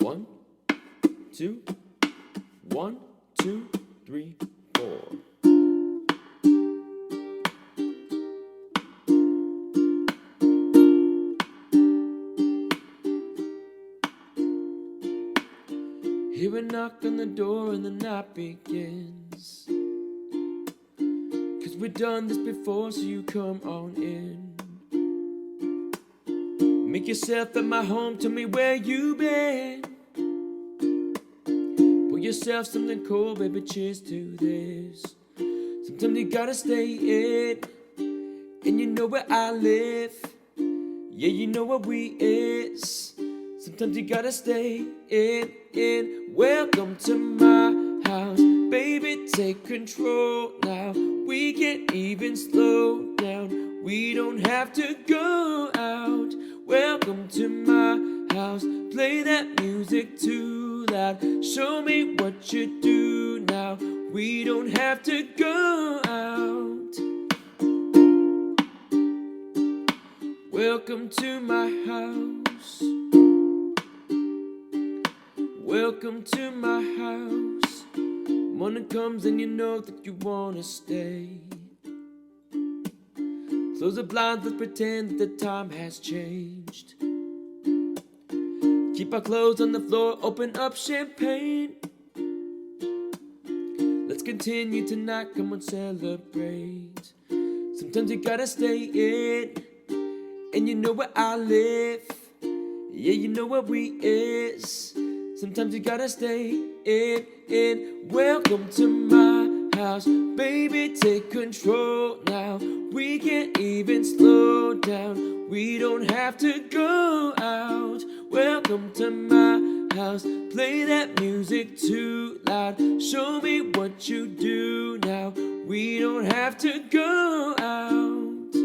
1, 2, 1, 2, 3, 4. Hear a knock on the door and the night begins. 'Cause we've done this before, so you come on in. Make yourself at my home, tell me where you been. Pour yourself something cold, baby, cheers to this. Sometimes you gotta stay in, and you know where I live. Yeah, you know where we is. Sometimes you gotta stay in. Welcome to my house, baby, take control now. We can't even slow down, we don't have to go out. Welcome to my house, play that music too loud. Show me what you do now, we don't have to go out. Welcome to my house. Welcome to my house. Morning comes and you know that you wanna stay. Close the blinds, let's pretend that the time has changed. Keep our clothes on the floor, open up champagne. Let's continue tonight, come on, celebrate. Sometimes you gotta stay in, and you know where I live. Yeah, you know where we is. Sometimes you gotta stay in. Welcome to my house, baby, take control now. We can't even slow down, we don't have to go out. Welcome to my house, play that music too loud. Show me what you do now, we don't have to go out.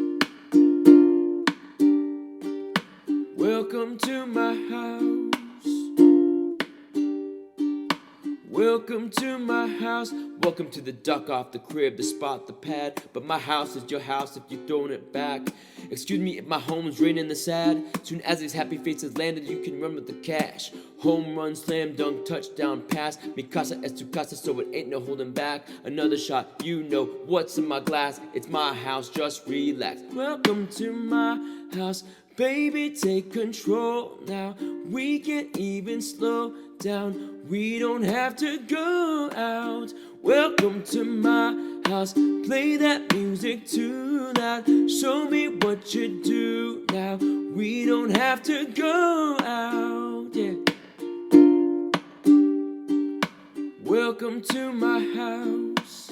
Welcome to my house. Welcome to my house. Welcome to the duck off the crib, the spot, the pad. But my house is your house if you're throwing it back. Excuse me if my home's raining the sad. Soon as these happy faces landed, you can run with the cash. Home run, slam dunk, touchdown pass. Mi casa es tu casa, so it ain't no holding back. Another shot, you know what's in my glass. It's my house, just relax. Welcome to my house, baby, take control now. We can't even slow down, we don't have to go out. Welcome to my house, play that music too loud. Show me what you do now, we don't have to go out. Yeah. Welcome to my house.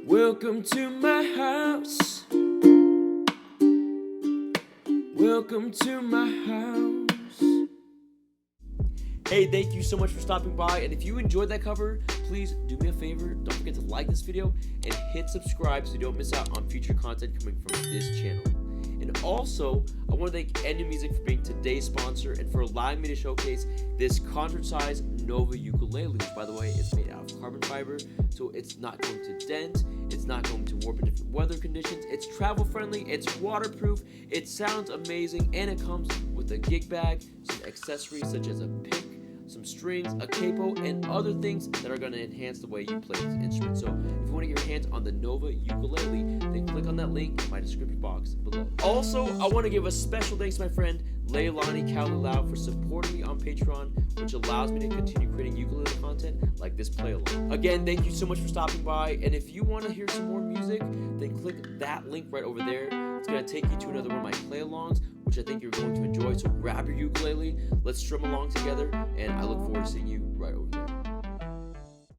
Welcome to my house. Welcome to my house. Hey, thank you so much for stopping by, and if you enjoyed that cover, please do me a favor, don't forget to like this video and hit subscribe so you don't miss out on future content coming from this channel. And also, I want to thank Enya Music for being today's sponsor and for allowing me to showcase this concert-sized Nova ukulele, which, by the way, is made out of carbon fiber, so it's not going to dent, it's not going to warp in different weather conditions, it's travel-friendly, it's waterproof, it sounds amazing, and it comes with a gig bag, some accessories such as a pick, some strings, a capo, and other things that are going to enhance the way you play this instrument. So if you want to get your hands on the Nova ukulele, then click on that link in my description box below. Also, I want to give a special thanks to my friend Leilani Kalilau for supporting me on Patreon, which allows me to continue creating ukulele content like this play along. Again, thank you so much for stopping by, and if you want to hear some more music, then click that link right over there. It's going to take you to another one of my play alongs, which I think you're going to enjoy. So grab your ukulele, let's strum along together, and I look forward to seeing you